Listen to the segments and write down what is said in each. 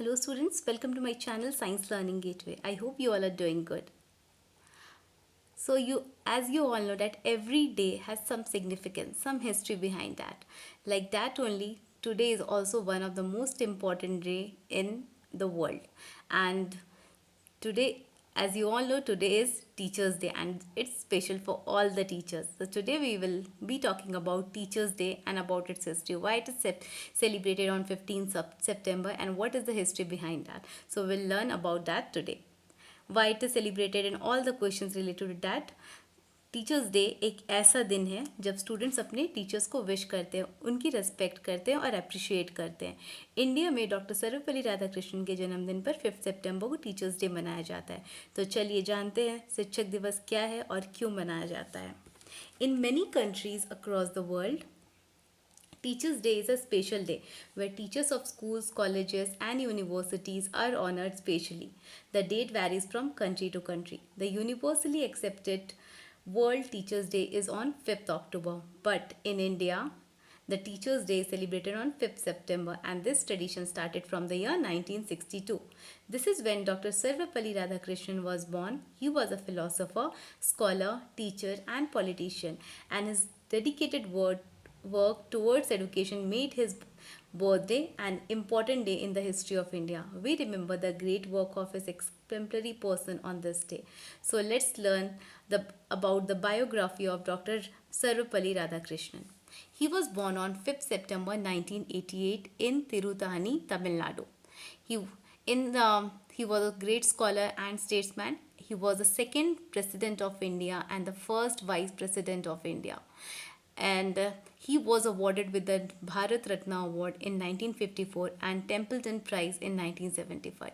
Hello students, welcome to my channel Science Learning Gateway. I hope you all are doing good. So as you all know that every day has some significance, some history behind that. Like that only, today is also one of the most important day in the world. And today, as you all know, today is Teachers Day and it's special for all the teachers. So today we will be talking about Teachers Day and about its history, why it is celebrated on 15th September and what is the history behind that. So we'll learn about that today. Why it is celebrated and all the questions related to that. Teachers day एक ऐसा दिन है जब students अपने teachers को wish करते हैं, उनकी रेस्पेक्ट करते हैं और अप्रिशिएट करते हैं. इंडिया में डॉक्टर सर्वपल्ली राधाकृष्णन के जन्मदिन पर 5 सितंबर को टीचर्स डे मनाया जाता है. तो चलिए जानते हैं शिक्षक दिवस क्या है और क्यों मनाया जाता है. In many countries across the world, Teachers' Day is a special day where teachers of schools, colleges, and universities are honored specially. The date varies from country to country. The universally accepted World Teachers' Day is on 5th October, but in India, the Teachers' Day is celebrated on 5th September, and this tradition started from the year 1962. This is when Dr. Sarvepalli Radhakrishnan was born. He was a philosopher, scholar, teacher, and politician, and his dedicated work towards education made his birthday an important day in the history of India. We remember the great work of his exemplary person on this day. So let's learn about the biography of Dr. Sarvepalli Radhakrishnan. He was born on 5th September 1988 in Tirutani, Tamil Nadu. He was a great scholar and statesman. He was the second president of India and the first vice president of India. And he was awarded with the Bharat Ratna Award in 1954 and Templeton Prize in 1975.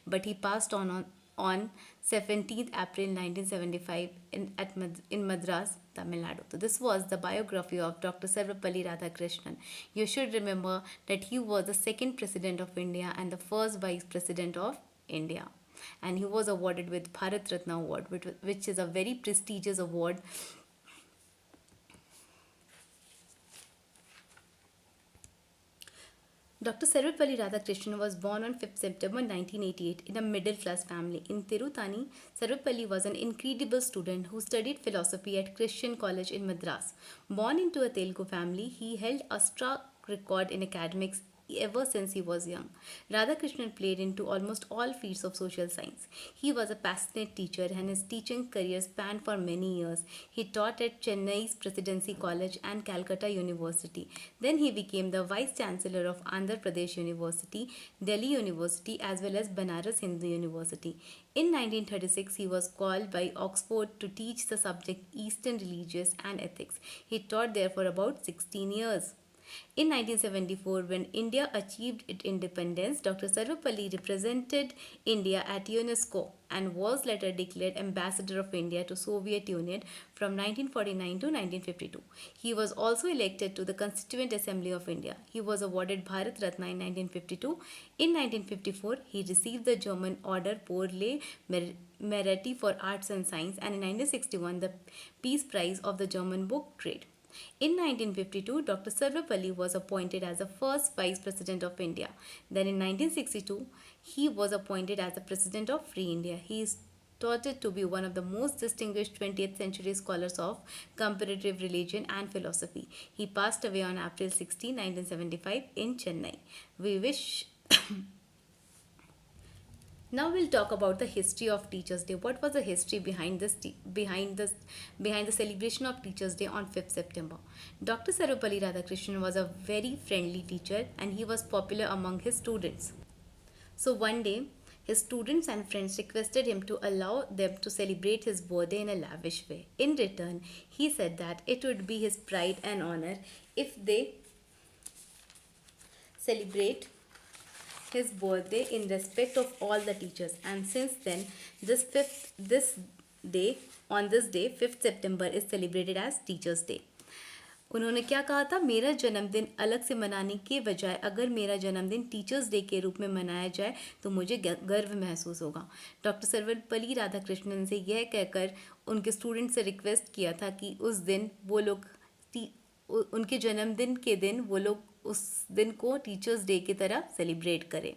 But he passed on 17th April 1975 in Madras, Tamil Nadu. So this was the biography of Dr. Sarvepalli Radhakrishnan. You should remember that he was the second president of India and the first vice president of India. And he was awarded with Bharat Ratna Award, which is a very prestigious award. Dr. Sarvepalli Radhakrishnan was born on 5th September 1988 in a middle-class family in Tirutani. Sarvepalli was an incredible student who studied philosophy at Christian College in Madras. Born into a Telugu family, he held a struck record in academics ever since he was young. Radhakrishnan played into almost all fields of social science. He was a passionate teacher and his teaching career spanned for many years. He taught at Chennai's Presidency College and Calcutta University. Then he became the Vice Chancellor of Andhra Pradesh University, Delhi University as well as Banaras Hindu University. In 1936, he was called by Oxford to teach the subject Eastern Religions and Ethics. He taught there for about 16 years. In 1974, when India achieved its independence, Dr. Sarvepalli represented India at UNESCO and was later declared Ambassador of India to Soviet Union from 1949 to 1952. He was also elected to the Constituent Assembly of India. He was awarded Bharat Ratna in 1952. In 1954, he received the German Order pour les Mérite for Arts and Science, and in 1961, the Peace Prize of the German Book Trade. In 1952, Dr. Sarvepalli was appointed as the first Vice President of India. Then in 1962, he was appointed as the President of Free India. He is thought to be one of the most distinguished 20th century scholars of comparative religion and philosophy. He passed away on April 16, 1975 in Chennai. We wish... Now we'll talk about the history of Teachers' Day. What was the history behind the celebration of Teachers' Day on 5th September? Dr. Sarvepalli Radhakrishnan was a very friendly teacher and he was popular among his students. So one day, his students and friends requested him to allow them to celebrate his birthday in a lavish way. In return, he said that it would be his pride and honor if they celebrate his birthday in respect of all the teachers, and since then this day 5th September is celebrated as Teachers Day. उन्होंने क्या कहा था, मेरा जन्मदिन अलग से मनाने के बजाय अगर मेरा जन्मदिन टीचर्स डे के रूप में मनाया जाए तो मुझे गर्व महसूस होगा. डॉक्टर सर्वपल्ली राधाकृष्णन से यह कहकर उनके स्टूडेंट से रिक्वेस्ट किया था कि उस दिन वो लोग उनके जन्मदिन के दिन वो लोग उस दिन को टीचर्स डे की तरह सेलिब्रेट करें.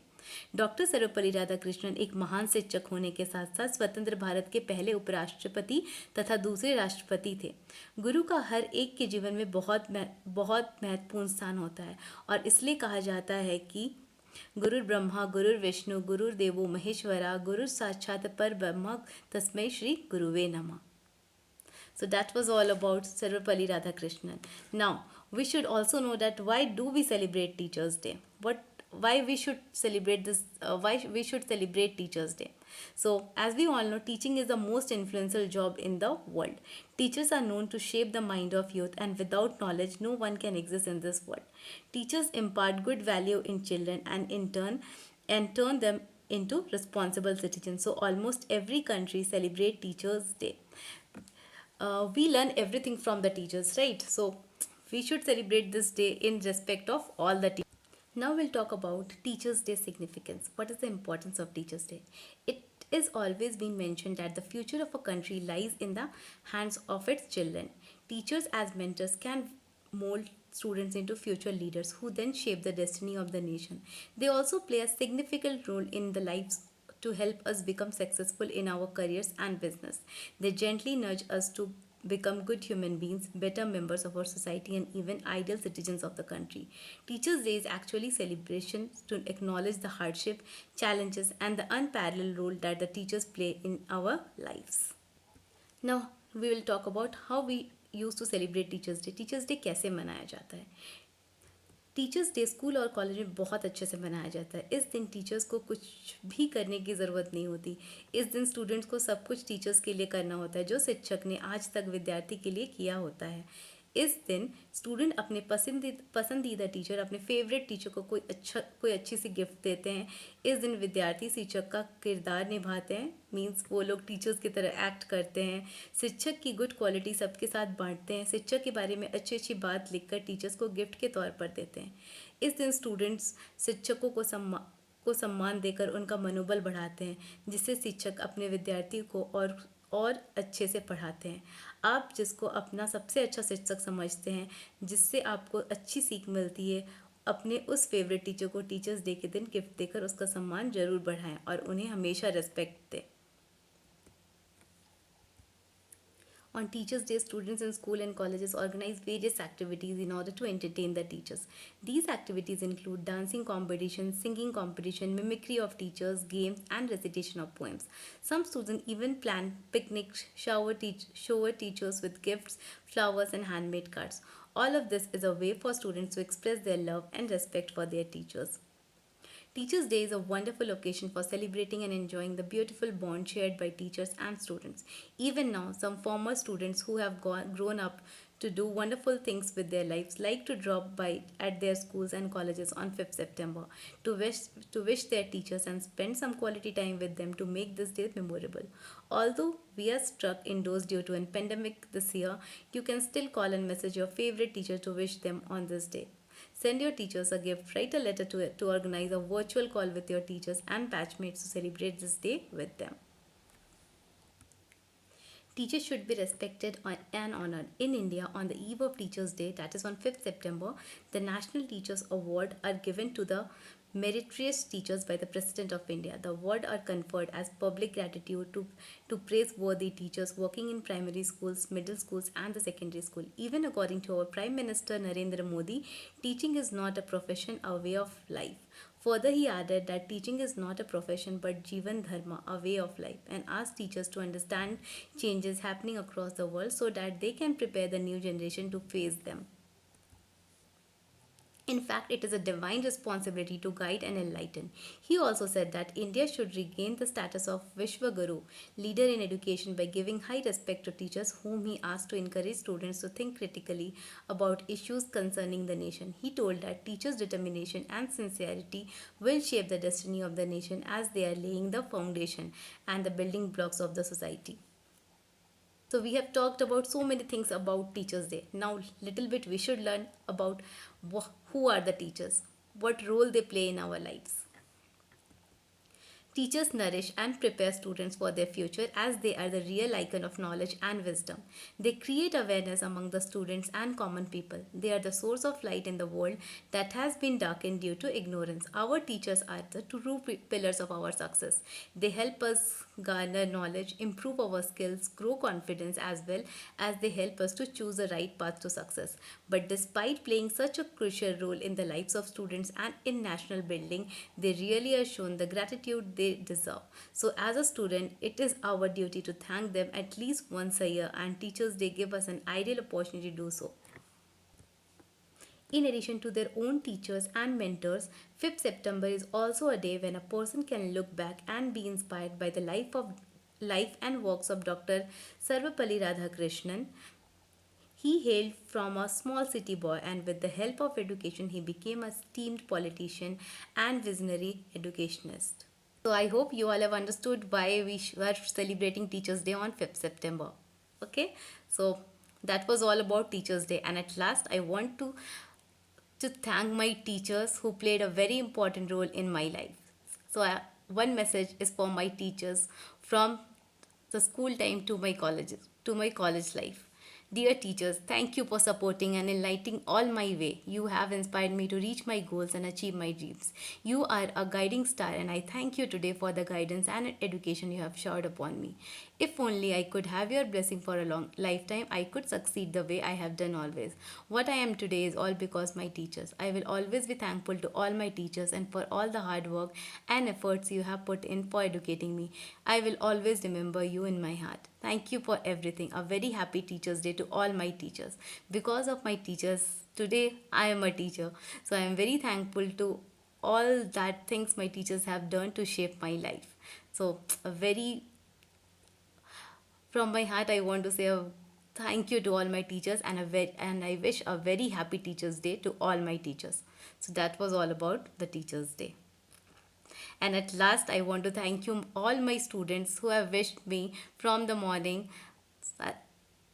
डॉक्टर सर्वपल्ली राधाकृष्णन एक महान शिक्षक होने के साथ साथ स्वतंत्र भारत के पहले उपराष्ट्रपति तथा दूसरे राष्ट्रपति थे। गुरु का हर एक के जीवन में बहुत महत्वपूर्ण स्थान होता है और इसलिए कहा जाता है कि गुरुर् ब्रह्मा गुरुर्विष्णु गुरुर्देवो महेश्वरा गुरु साक्षात पर ब्रह्म तस्मै श्री गुरुवे नमः. So that was all about Sarvapalli Radhakrishnan. Now we should also know that why do we celebrate Teachers Day? Why we should celebrate this? Why we should celebrate Teachers Day? So as we all know, teaching is the most influential job in the world. Teachers are known to shape the mind of youth, and without knowledge, no one can exist in this world. Teachers impart good value in children, and turn them into responsible citizens. So almost every country celebrate Teachers Day. We learn everything from the teachers, right? So we should celebrate this day in respect of all the teachers. Now we'll talk about Teachers Day significance. What is the importance of Teachers Day? It is always been mentioned that the future of a country lies in the hands of its children. Teachers as mentors can mold students into future leaders who then shape the destiny of the nation. They also play a significant role in the lives to help us become successful in our careers and business. They gently nudge us to become good human beings, better members of our society, and even ideal citizens of the country. Teachers' Day is actually celebration to acknowledge the hardship, challenges, and the unparalleled role that the teachers play in our lives. Now we will talk about how we used to celebrate teachers day. Teachers day कैसे मनाया जाता है? Teachers day school और college में बहुत अच्छे से मनाया जाता है. इस दिन टीचर्स को कुछ भी करने की ज़रूरत नहीं होती. इस दिन स्टूडेंट्स को सब कुछ टीचर्स के लिए करना होता है जो शिक्षक ने आज तक विद्यार्थी के लिए किया होता है. इस दिन स्टूडेंट अपने पसंदीदा टीचर, अपने फेवरेट टीचर को कोई अच्छी सी गिफ्ट देते हैं. इस दिन विद्यार्थी शिक्षक का किरदार निभाते हैं, मीन्स वो लोग टीचर्स की तरह एक्ट करते हैं. शिक्षक की गुड क्वालिटी सबके साथ बांटते हैं. शिक्षक के बारे में अच्छी अच्छी बात लिखकर टीचर्स को गिफ्ट के तौर पर देते हैं. इस दिन स्टूडेंट्स शिक्षकों को सम्मान देकर उनका मनोबल बढ़ाते हैं, जिससे शिक्षक अपने विद्यार्थी को और अच्छे से पढ़ाते हैं. आप जिसको अपना सबसे अच्छा शिक्षक समझते हैं, जिससे आपको अच्छी सीख मिलती है, अपने उस फेवरेट टीचर को टीचर्स डे के दिन गिफ्ट देकर उसका सम्मान जरूर बढ़ाएं और उन्हें हमेशा रिस्पेक्ट दें. On Teachers' Day, students in school and colleges organize various activities in order to entertain the teachers. These activities include dancing competitions, singing competition, mimicry of teachers, games, and recitation of poems. Some students even plan picnics, shower teachers with gifts, flowers, and handmade cards. All of this is a way for students to express their love and respect for their teachers. Teachers' Day is a wonderful occasion for celebrating and enjoying the beautiful bond shared by teachers and students. Even now, some former students who have grown up to do wonderful things with their lives like to drop by at their schools and colleges on 5th September to wish their teachers and spend some quality time with them to make this day memorable. Although we are stuck indoors due to a pandemic this year, you can still call and message your favorite teacher to wish them on this day. Send your teachers a gift, write a letter to organize a virtual call with your teachers and batchmates to celebrate this day with them. Teachers should be respected and honored. In India, on the eve of Teachers' Day, that is on 5th September, the National Teachers Award are given to the meritorious teachers by the President of India. The award are conferred as public gratitude to praiseworthy teachers working in primary schools, middle schools, and the secondary school. Even according to our Prime Minister Narendra Modi, teaching is not a profession, a way of life. Further, he added that teaching is not a profession but Jivan Dharma, a way of life, and asked teachers to understand changes happening across the world so that they can prepare the new generation to face them. In fact, it is a divine responsibility to guide and enlighten. He also said that India should regain the status of Vishwaguru, leader in education, by giving high respect to teachers, whom he asked to encourage students to think critically about issues concerning the nation. He told that teachers' determination and sincerity will shape the destiny of the nation as they are laying the foundation and the building blocks of the society. So we have talked about so many things about Teachers' Day. Now little bit we should learn about who are the teachers, what role they play in our lives. Teachers nourish and prepare students for their future as they are the real icon of knowledge and wisdom. They create awareness among the students and common people. They are the source of light in the world that has been darkened due to ignorance. Our teachers are the true pillars of our success. They help us garner knowledge, improve our skills, grow confidence, as well as they help us to choose the right path to success. But despite playing such a crucial role in the lives of students and in national building, they really are shown the gratitude they deserve. So, as a student, it is our duty to thank them at least once a year, and Teachers Day give us an ideal opportunity to do so. In addition to their own teachers and mentors, 5th September is also a day when a person can look back and be inspired by the life and works of Dr. Sarvapalli Radhakrishnan. He hailed from a small city boy, and with the help of education, he became a esteemed politician and visionary educationist. So, I hope you all have understood why are celebrating Teachers' Day on 5th September. Okay, so that was all about Teachers' Day, and at last, I want to thank my teachers who played a very important role in my life. So, one message is for my teachers from the school time to my college life. Dear teachers, thank you for supporting and enlightening all my way. You have inspired me to reach my goals and achieve my dreams. You are a guiding star, and I thank you today for the guidance and education you have showered upon me. If only I could have your blessing for a long lifetime, I could succeed the way I have done always. What I am today is all because my teachers. I will always be thankful to all my teachers and for all the hard work and efforts you have put in for educating me. I will always remember you in my heart. Thank you for everything. A very happy Teachers' Day to all my teachers. Because of my teachers, today I am a teacher. So I am very thankful to all that things my teachers have done to shape my life. So a very from my heart, I want to say a thank you to all my teachers, and I wish a very happy Teachers' Day to all my teachers. So that was all about the Teachers' Day. And at last, I want to thank you all my students who have wished me from the morning.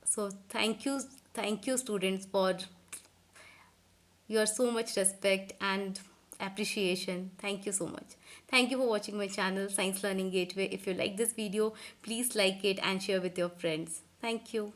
So thank you students for your so much respect and appreciation. Thank you so much. Thank you for watching my channel Science Learning Gateway. If you like this video, please like it and share with your friends. Thank you.